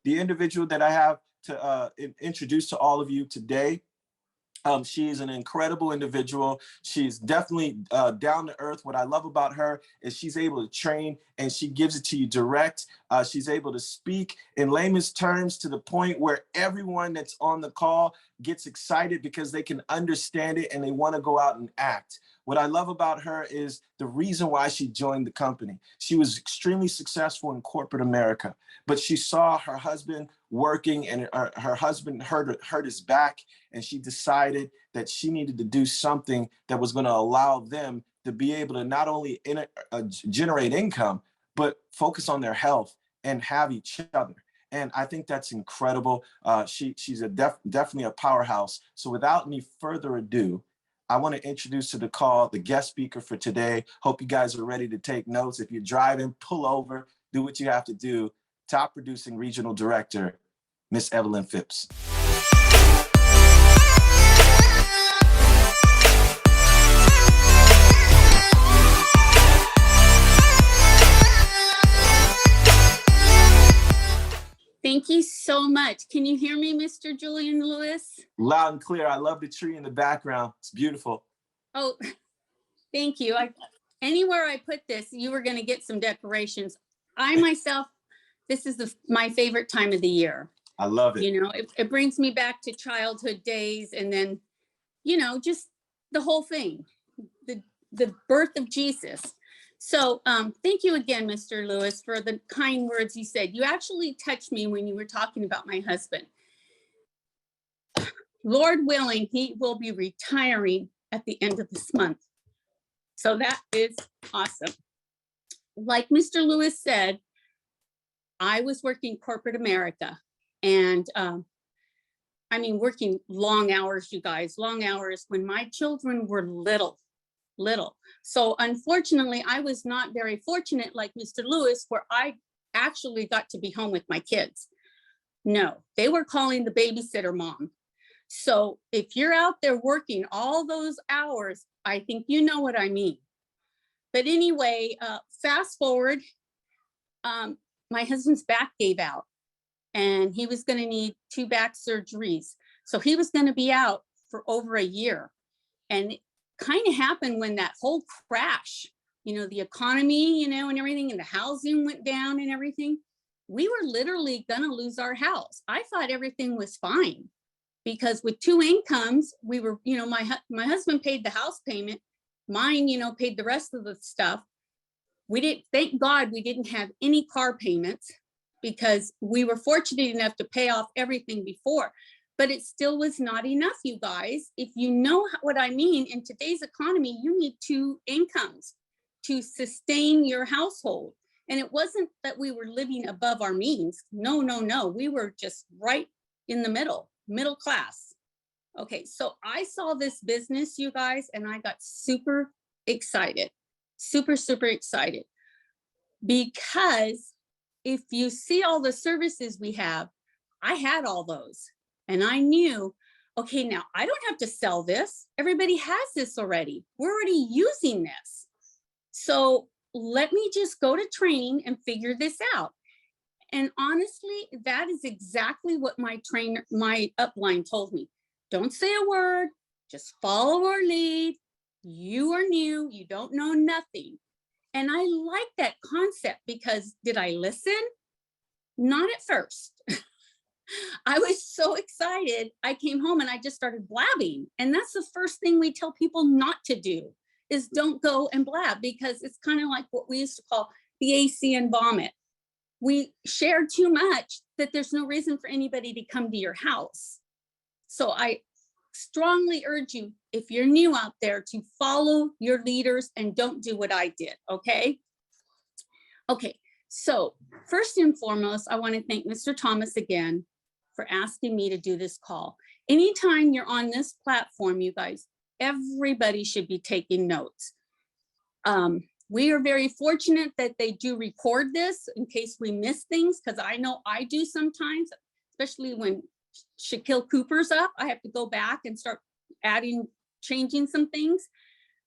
the individual that I have to introduce to all of you today, she's an incredible individual. She's definitely down to earth. What I love about her is she's able to train and she gives it to you direct. She's able to speak in layman's terms to the point where everyone that's on the call gets excited because they can understand it and they want to go out and act. What I love about her is the reason why she joined the company. She was extremely successful in corporate America, but she saw her husband working and her husband hurt his back, and she decided that she needed to do something that was going to allow them to be able to not only generate income, but focus on their health and have each other. And I think that's incredible. She's definitely a powerhouse. So without any further ado, I want to introduce to the call the guest speaker for today. Hope you guys are ready to take notes. If you're driving, pull over, do what you have to do. Top producing regional director, Miss Evelyn Phipps. Thank you so much. Can you hear me, Mr. Julian Lewis? Loud and clear. I love the tree in the background. It's beautiful. Oh, thank you. Anywhere I put this, you were going to get some decorations. I myself, this is my favorite time of the year. I love it. You know, it brings me back to childhood days, and then, you know, just the whole thing, the birth of Jesus. So thank you again, Mr. Lewis, for the kind words you said. You actually touched me when you were talking about my husband. Lord willing, he will be retiring at the end of this month. So that is awesome. Like Mr. Lewis said, I was working corporate America, and I mean, working long hours, you guys, long hours when my children were little. So unfortunately, I was not very fortunate like Mr. Lewis, where I actually got to be home with my kids. No, they were calling the babysitter mom. So if you're out there working all those hours, I think you know what I mean. But anyway, fast forward, my husband's back gave out and he was going to need 2 back surgeries. So he was going to be out for over a year. And kind of happened when that whole crash, you know, the economy, you know, and everything, and the housing went down and everything. We were literally going to lose our house. I thought everything was fine because with 2 incomes, we were, you know, my husband paid the house payment. Mine, you know, paid the rest of the stuff. We didn't, thank God we didn't have any car payments because we were fortunate enough to pay off everything before. But it still was not enough, you guys. If you know what I mean, in today's economy, you need 2 incomes to sustain your household. And it wasn't that we were living above our means. No. We were just right in the middle class. Okay, so I saw this business, you guys, and I got super excited, super excited. Because if you see all the services we have, I had all those. And I knew, okay, now I don't have to sell this. Everybody has this already. We're already using this. So let me just go to training and figure this out. And honestly, that is exactly what my upline told me. Don't say a word, just follow our lead. You are new, you don't know nothing. And I like that concept because did I listen? Not at first. I was so excited. I came home and I just started blabbing. And that's the first thing we tell people not to do is don't go and blab, because it's kind of like what we used to call the AC and vomit. We share too much that there's no reason for anybody to come to your house. So I strongly urge you, if you're new out there, to follow your leaders and don't do what I did, okay? Okay, so first and foremost, I want to thank Mr. Thomas again for asking me to do this call. Anytime you're on this platform, you guys, everybody should be taking notes. We are very fortunate that they do record this in case we miss things, because I know I do sometimes, especially when Shaquille Cooper's up. I have to go back and start changing some things,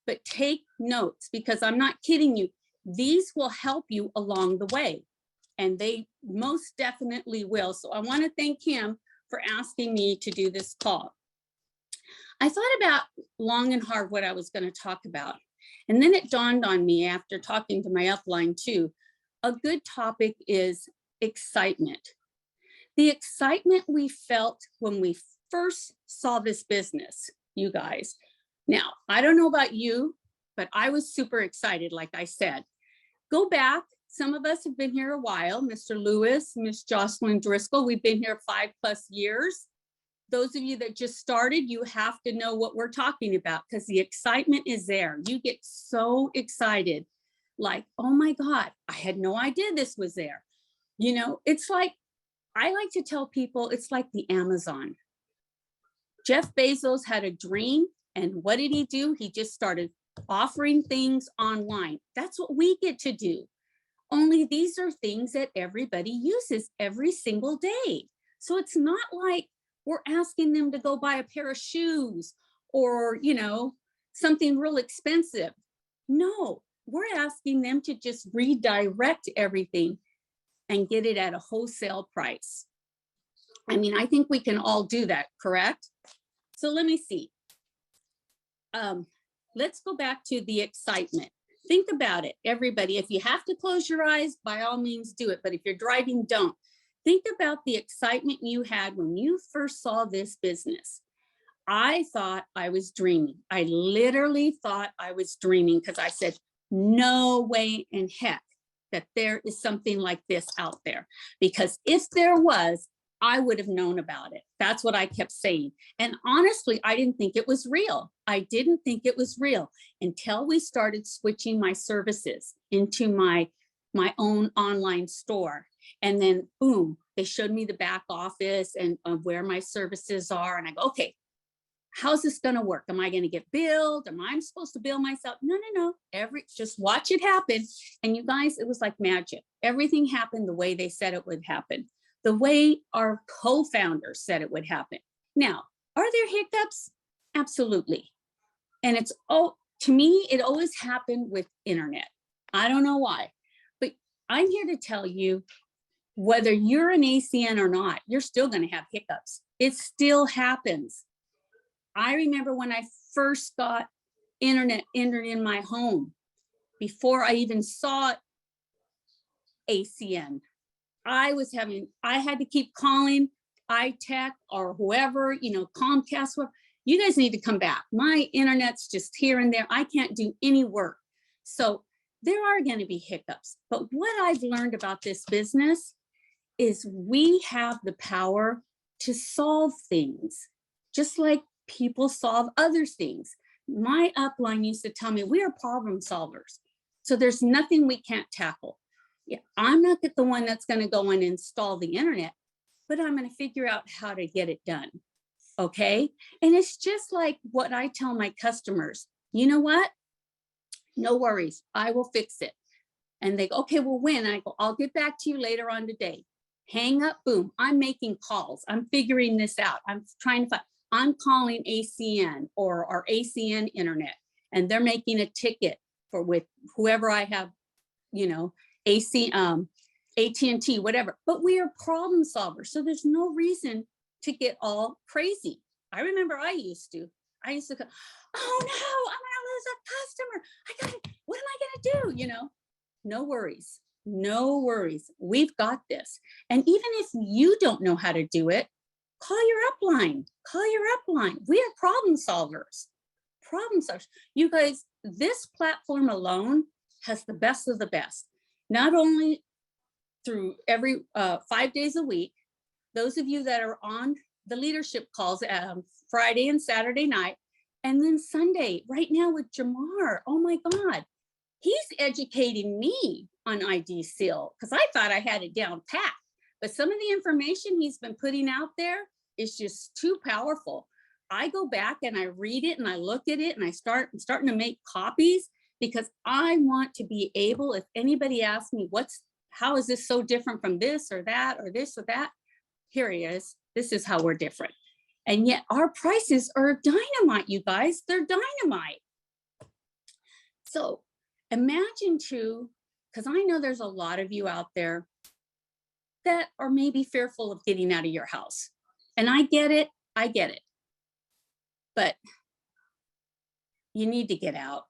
but take notes because I'm not kidding you. These will help you along the way. and they most definitely will. So I want to thank him for asking me to do this call. I thought about long and hard what I was going to talk about. And then it dawned on me after talking to my upline too, a good topic is excitement. The excitement we felt when we first saw this business, you guys. Now, I don't know about you, but I was super excited, like I said. Go back. Some of us have been here a while. Mr. Lewis, Miss Jocelyn Driscoll, we've been here 5+ years. Those of you that just started, you have to know what we're talking about because the excitement is there. You get so excited, like, oh my God, I had no idea this was there. You know, it's like, I like to tell people it's like the Amazon. Jeff Bezos had a dream, and what did he do? He just started offering things online. That's what we get to do. Only these are things that everybody uses every single day. So it's not like we're asking them to go buy a pair of shoes or, you know, something real expensive. No, we're asking them to just redirect everything and get it at a wholesale price. I mean, I think we can all do that, correct? So let me see. Let's go back to the excitement. Think about it, everybody. If you have to close your eyes, by all means do it. But if you're driving, don't. Think about the excitement you had when you first saw this business. I thought I was dreaming. I literally thought I was dreaming because I said, no way in heck that there is something like this out there. Because if there was, I would have known about it. That's what I kept saying. And honestly, I didn't think it was real. I didn't think it was real until we started switching my services into my own online store. And then boom, they showed me the back office and where my services are. And I go, okay, how's this going to work? Am I going to get billed? Am I supposed to bill myself? No. Just watch it happen. And you guys, it was like magic. Everything happened the way they said it would happen, the way our co-founders said it would happen. Now, are there hiccups? Absolutely. And to me, it always happened with internet. I don't know why, but I'm here to tell you, whether you're an ACN or not, you're still going to have hiccups. It still happens. I remember when I first got internet entered in my home, before I even saw ACN, I had to keep calling iTech or whoever, you know, Comcast, whoever. You guys need to come back. My internet's just here and there. I can't do any work. So there are going to be hiccups. But what I've learned about this business is we have the power to solve things, just like people solve other things. My upline used to tell me we are problem solvers. So there's nothing we can't tackle. Yeah, I'm not the one that's going to go and install the internet, but I'm going to figure out how to get it done. Okay. And it's just like what I tell my customers, you know what? No worries. I will fix it. And they go, okay, well, when? I go, I'll get back to you later on today. Hang up, boom. I'm making calls. I'm figuring this out. I'm calling ACN or our ACN internet, and they're making a ticket with whoever I have, you know, AT&T, whatever. But we are problem solvers. So there's no reason to get all crazy. I remember I used to go, oh no, I'm gonna lose a customer. What am I gonna do? You know, no worries. No worries. We've got this. And even if you don't know how to do it, call your upline. Call your upline. We are problem solvers. Problem solvers. You guys, this platform alone has the best of the best. Not only through every 5 days a week, those of you that are on the leadership calls Friday and Saturday night, and then Sunday, right now with Jamar. Oh my God. He's educating me on ID Seal because I thought I had it down pat. But some of the information he's been putting out there is just too powerful. I go back and I read it and I look at it and I'm starting to make copies because I want to be able, if anybody asks me how is this so different from this or that or this or that, here he is. This is how we're different. And yet our prices are dynamite, you guys. They're dynamite. So imagine too, because I know there's a lot of you out there that are maybe fearful of getting out of your house. And I get it. But you need to get out.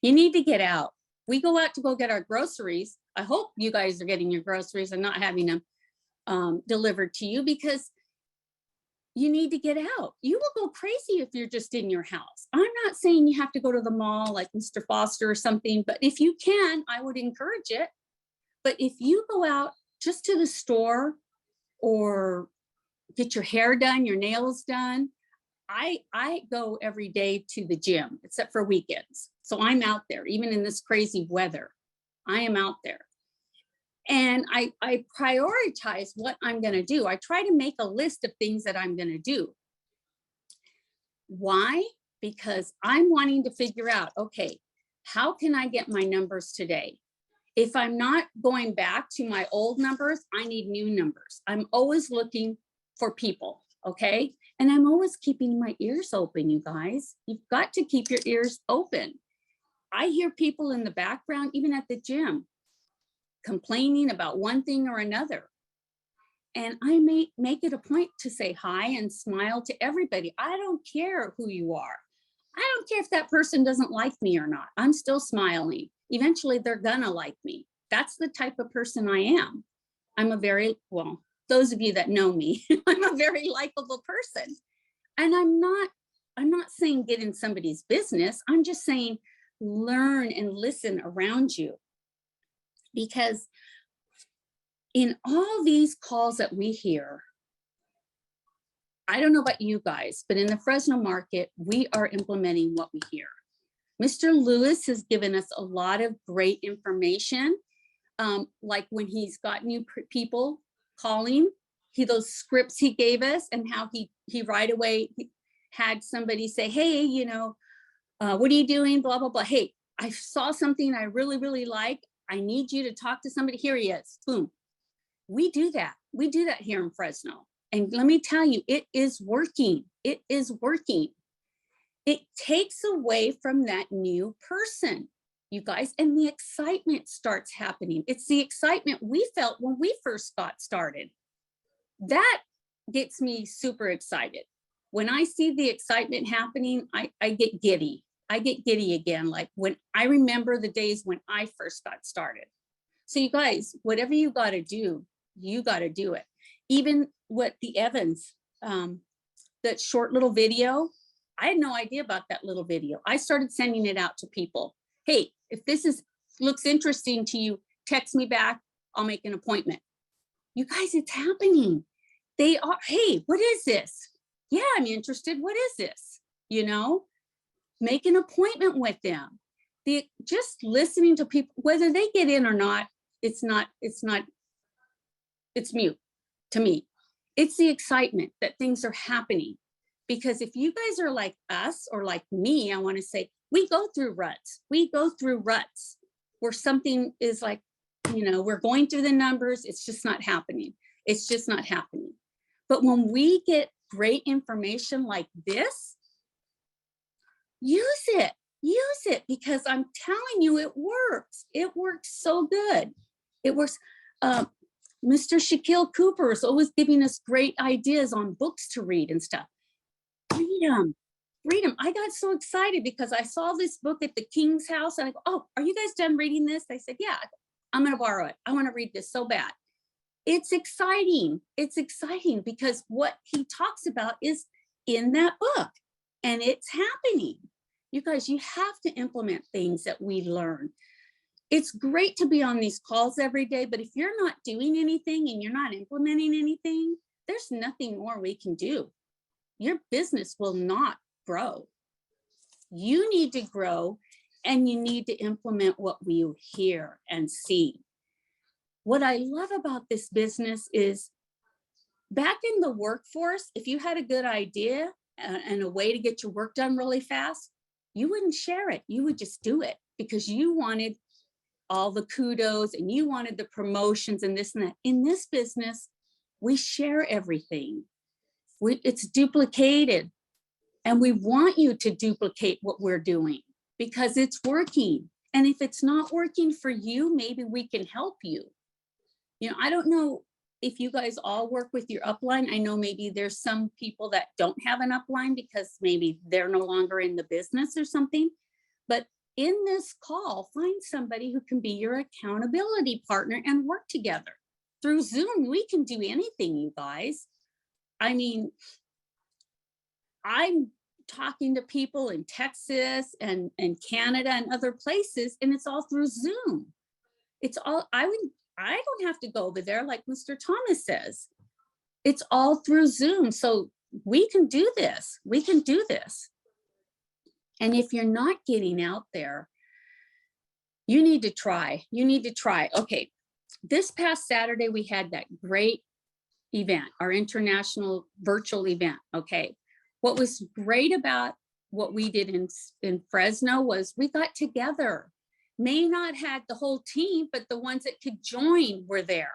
You need to get out. We go out to go get our groceries. I hope you guys are getting your groceries and not having them delivered to you, because you need to get out. You will go crazy if you're just in your house. I'm not saying you have to go to the mall like Mr. Foster or something, but if you can, I would encourage it. But if you go out just to the store or get your hair done, your nails done, I go every day to the gym, except for weekends. So I'm out there, even in this crazy weather, I am out there. And I prioritize what I'm going to do. I try to make a list of things that I'm going to do. Why? Because I'm wanting to figure out, okay, how can I get my numbers today? If I'm not going back to my old numbers, I need new numbers. I'm always looking for people, okay? And I'm always keeping my ears open, you guys. You've got to keep your ears open. I hear people in the background, even at the gym, complaining about one thing or another. And I may make it a point to say hi and smile to everybody. I don't care who you are. I don't care if that person doesn't like me or not. I'm still smiling. Eventually they're gonna like me. That's the type of person I am. I'm a very, well, those of you that know me, I'm a very likable person. And I'm not saying get in somebody's business. I'm just saying learn and listen around you. Because in all these calls that we hear, I don't know about you guys, but in the Fresno market, we are implementing what we hear. Mr. Lewis has given us a lot of great information. Like when he's got new people calling, those scripts he gave us, and how he right away had somebody say, hey, you know, what are you doing? Blah, blah, blah. Hey, I saw something I really, really like. I need you to talk to somebody. Here he is. Boom. We do that. We do that here in Fresno. And let me tell you, it is working. It is working. It takes away from that new person, you guys, and the excitement starts happening. It's the excitement we felt when we first got started. That gets me super excited. When I see the excitement happening, I get giddy. I get giddy again, like when I remember the days when I first got started. So you guys, whatever you got to do, you got to do it. Even what the Evans, that short little video, I had no idea about that little video. I started sending it out to people. Hey, if this looks interesting to you, text me back. I'll make an appointment. You guys, it's happening. They are, hey, what is this? Yeah, I'm interested. What is this? You know? Make an appointment with them. Just listening to people, whether they get in or not, it's mute to me. It's the excitement that things are happening. Because if you guys are like us or like me, I want to say, we go through ruts. We go through ruts where something is like, you know, we're going through the numbers. It's just not happening. It's just not happening. But when we get great information like this, use it, because I'm telling you, it works. It works so good. It works. Mr. Shaquille Cooper is always giving us great ideas on books to read and stuff. Read them. I got so excited because I saw this book at the King's house and I go, oh, are you guys done reading this? They said, yeah, I'm going to borrow it. I want to read this so bad. It's exciting. It's exciting because what he talks about is in that book and it's happening. You guys, you have to implement things that we learn. It's great to be on these calls every day, but if you're not doing anything and you're not implementing anything, there's nothing more we can do. Your business will not grow. You need to grow and you need to implement what we hear and see. What I love about this business is back in the workforce, if you had a good idea and a way to get your work done really fast, you wouldn't share it. You would just do it because you wanted all the kudos and you wanted the promotions and this and that. In this business, we share everything. It's duplicated. And we want you to duplicate what we're doing because it's working. And if it's not working for you, maybe we can help you. You know, I don't know if you guys all work with your upline, I know maybe there's some people that don't have an upline because maybe they're no longer in the business or something. But in this call, find somebody who can be your accountability partner and work together. Through Zoom, we can do anything, you guys. I mean, I'm talking to people in Texas and Canada and other places, and it's all through Zoom. It's all, I don't have to go over there like Mr. Thomas says. It's all through Zoom. So we can do this. We can do this. And if you're not getting out there, you need to try. You need to try. Okay. This past Saturday, we had that great event, our international virtual event. Okay. What was great about what we did in Fresno was we got together. May not had the whole team, but the ones that could join were there.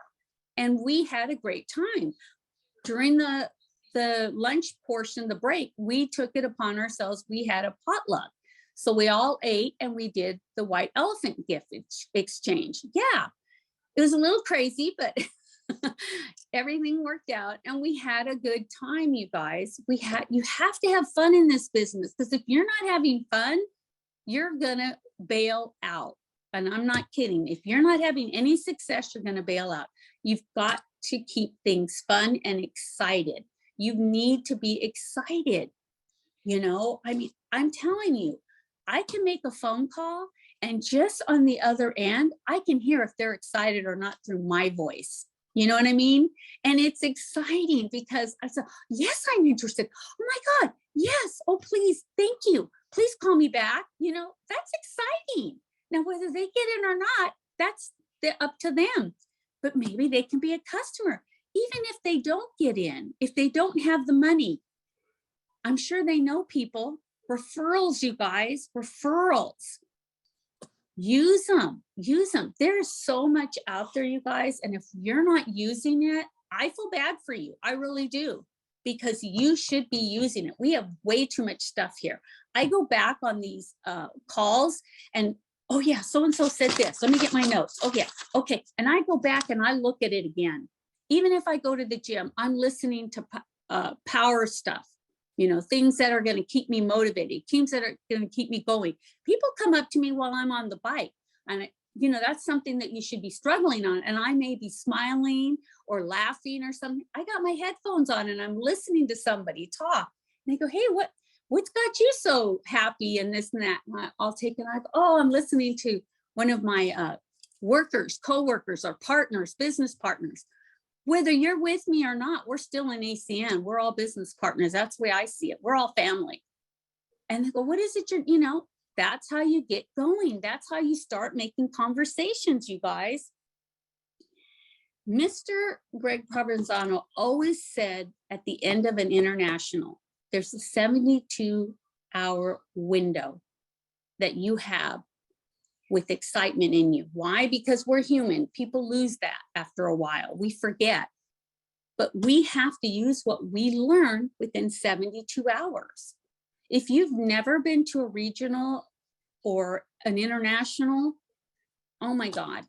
And we had a great time. During the lunch portion, the break, we took it upon ourselves. We had a potluck. So we all ate and we did the white elephant gift exchange. Yeah, it was a little crazy, but everything worked out and we had a good time, you guys. You have to have fun in this business, because if you're not having fun, you're gonna bail out. And I'm not kidding. If you're not having any success, you're gonna bail out. You've got to keep things fun and excited. You need to be excited. You know, I mean, I'm telling you, I can make a phone call and just on the other end, I can hear if they're excited or not through my voice. You know what I mean? And it's exciting because I said, yes, I'm interested. Oh my God, yes. Oh, please, thank you. Please call me back. You know, that's exciting. Now, whether they get in or not, that's up to them. But maybe they can be a customer. Even if they don't get in, if they don't have the money, I'm sure they know people. Referrals, you guys, referrals. Use them, use them. There's so much out there, you guys. And if you're not using it, I feel bad for you. I really do, because you should be using it. We have way too much stuff here. I go back on these calls and, oh yeah, so-and-so said this. Let me get my notes. Oh yeah, okay. And I go back and I look at it again. Even if I go to the gym, I'm listening to power stuff. You know, things that are going to keep me motivated, things that are going to keep me going. People come up to me while I'm on the bike, and you know, that's something that you should be struggling on. And I may be smiling or laughing or something. I got my headphones on and I'm listening to somebody talk. And they go, hey, what's got you so happy and this and that? And I'll take it. I go, oh, I'm listening to one of my workers, co-workers, or partners, business partners. Whether you're with me or not, we're still in ACN. We're all business partners. That's the way I see it. We're all family. And they go, what is it? You know, that's how you get going. That's how you start making conversations, you guys. Mr. Greg Provenzano always said at the end of an international, there's a 72-hour window that you have with excitement in you. Why? Because we're human. People lose that after a while. We forget. But we have to use what we learn within 72 hours. If you've never been to a regional or an international, oh my God.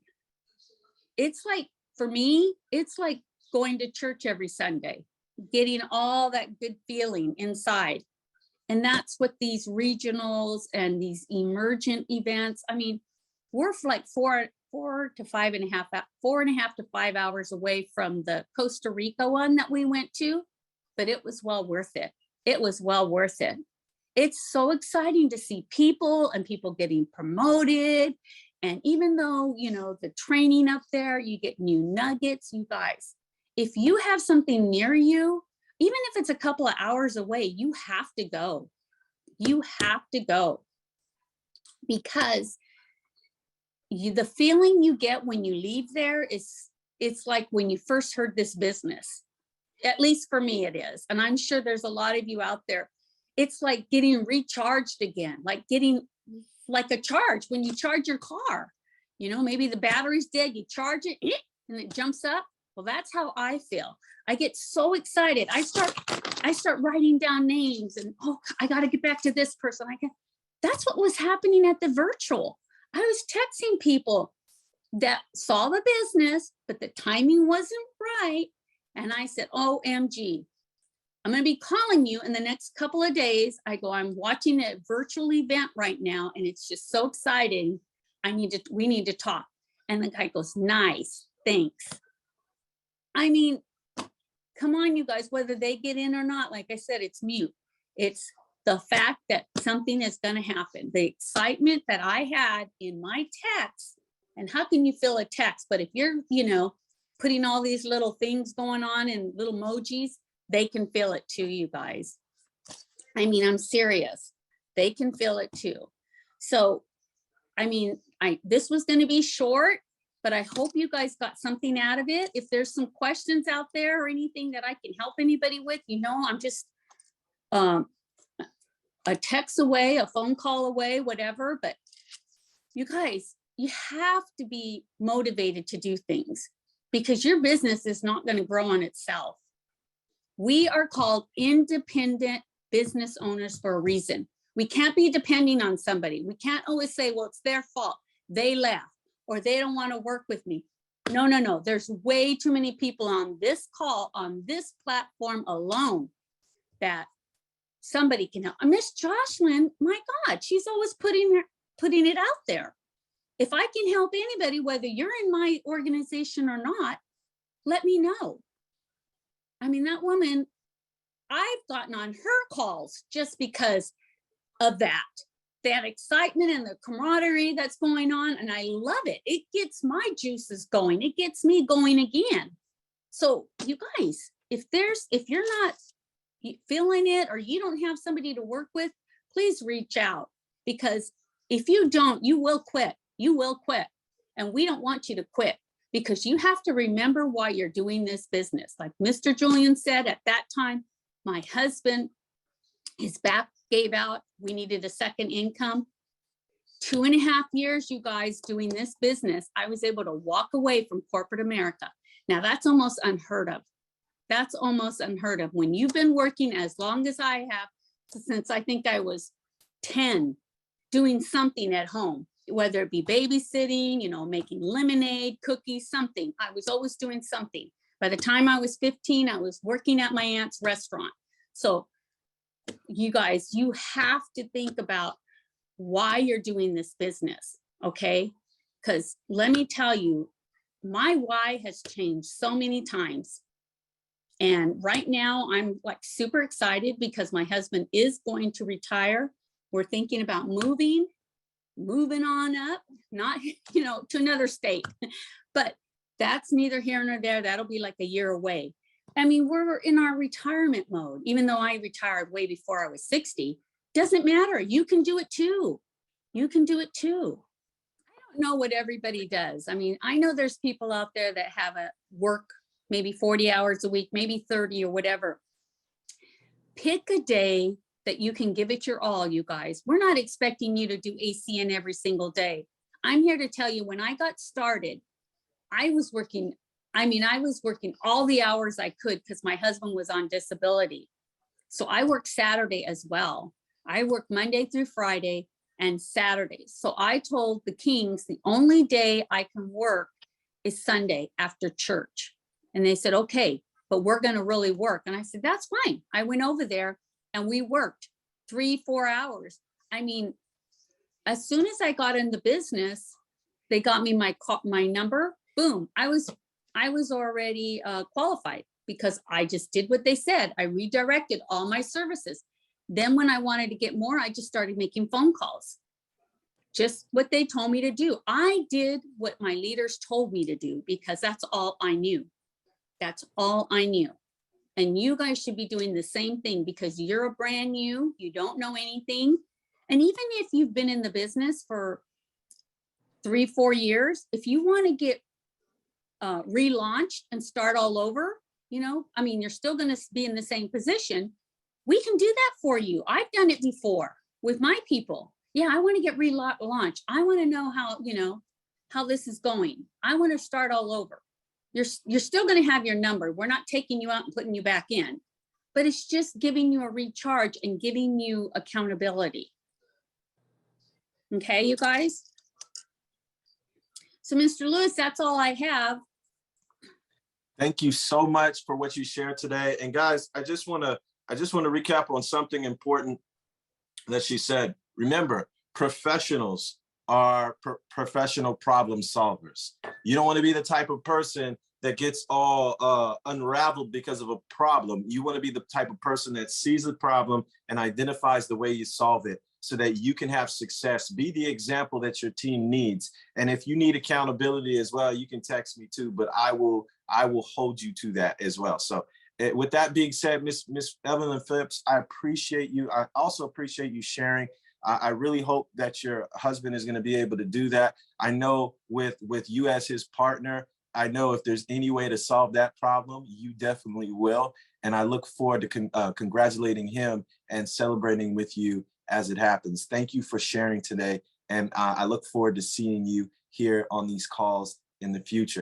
It's like, for me, it's like going to church every Sunday, getting all that good feeling inside. And that's what these regionals and these emergent events, I mean, we're like 4.5 to 5 hours away from the Costa Rica one that we went to, but it was well worth it. It was well worth it. It's so exciting to see people and people getting promoted. And even though, you know, the training up there, you get new nuggets, you guys. If you have something near you, even if it's a couple of hours away, you have to go. You have to go. Because the feeling you get when you leave there it's like when you first heard this business. At least for me it is. And I'm sure there's a lot of you out there. It's like getting recharged again, like getting like a charge when you charge your car. You know, maybe the battery's dead, you charge it and it jumps up. Well, that's how I feel. I get so excited. I start writing down names and, oh, I got to get back to this person. That's what was happening at the virtual. I was texting people. that saw the business, but the timing wasn't right. And I said, OMG, I'm going to be calling you in the next couple of days. I go, I'm watching a virtual event right now, and it's just so exciting. We need to talk. And the guy goes, nice, thanks. I mean, come on, you guys, whether they get in or not, like I said, it's mute. It's the fact that something is going to happen. The excitement that I had in my text, and how can you feel a text? But if you're, putting all these little things going on and little emojis, they can feel it too, you guys. I mean, I'm serious. They can feel it too. So, I mean, this was going to be short, but I hope you guys got something out of it. If there's some questions out there or anything that I can help anybody with, I'm just a text away, a phone call away, whatever. But you guys, you have to be motivated to do things, because your business is not going to grow on itself. We are called independent business owners for a reason. We can't be depending on somebody. We can't always say, well, it's their fault. They left, or they don't want to work with me. No. There's way too many people on this call, on this platform alone, that somebody can help. Miss Jocelyn, my God, she's always putting it out there. If I can help anybody, whether you're in my organization or not, let me know. I mean, that woman, I've gotten on her calls just because of that excitement and the camaraderie that's going on. And I love it. It gets my juices going. It gets me going again. So you guys, if you're not feeling it, or you don't have somebody to work with, please reach out, because if you don't, you will quit. You will quit. And we don't want you to quit, because you have to remember why you're doing this business. Like Mr. Julian said, at that time, my husband, his back gave out. We needed a second income. 2.5 years, you guys, doing this business, I was able to walk away from corporate America. Now that's almost unheard of. That's almost unheard of. When you've been working as long as I have, since I think I was 10, doing something at home, whether it be babysitting, making lemonade, cookies, something. I was always doing something. By the time I was 15, I was working at my aunt's restaurant. So you guys, you have to think about why you're doing this business, okay? Because let me tell you, my why has changed so many times. And right now I'm like super excited because my husband is going to retire. We're thinking about moving on up, not, to another state, but that's neither here nor there. That'll be like a year away. I mean, we're in our retirement mode, even though I retired way before I was 60, doesn't matter. You can do it too. You can do it too. I don't know what everybody does. I mean, I know there's people out there that have a work maybe 40 hours a week, maybe 30 or whatever. Pick a day that you can give it your all, you guys. We're not expecting you to do ACN every single day. I'm here to tell you, when I got started, I was working all the hours I could because my husband was on disability. So I worked Saturday as well. I worked Monday through Friday and Saturdays. So I told the Kings the only day I can work is Sunday after church. And they said, okay, but we're going to really work. And I said, that's fine. I went over there and we worked 3-4 hours. I mean, as soon as I got in the business, they got me my number. Boom. I was already qualified because I just did what they said. I redirected all my services. Then when I wanted to get more, I just started making phone calls. Just what they told me to do. I did what my leaders told me to do because that's all I knew. That's all I knew. And you guys should be doing the same thing because you're a brand new, you don't know anything. And even if you've been in the business for 3-4 years, if you want to get relaunched and start all over, you're still going to be in the same position. We can do that for you. I've done it before with my people. Yeah, I want to get relaunched. I want to know how this is going. I want to start all over. You're still going to have your number. We're not taking you out and putting you back in, but it's just giving you a recharge and giving you accountability. Okay, you guys? So Mr. Lewis, that's all I have. Thank you so much for what you shared today. And guys, I just want to recap on something important that she said. Remember, professionals are professional problem solvers. You don't want to be the type of person that gets all unraveled because of a problem. You want to be the type of person that sees the problem and identifies the way you solve it so that you can have success. Be the example that your team needs. And if you need accountability as well, you can text me too, but I will hold you to that as well. So with that being said, Miss Evelyn Phipps, I appreciate you. I also appreciate you sharing. I really hope that your husband is going to be able to do that. I know with you as his partner, I know if there's any way to solve that problem, you definitely will. And I look forward to congratulating him and celebrating with you as it happens. Thank you for sharing today. And I look forward to seeing you here on these calls in the future.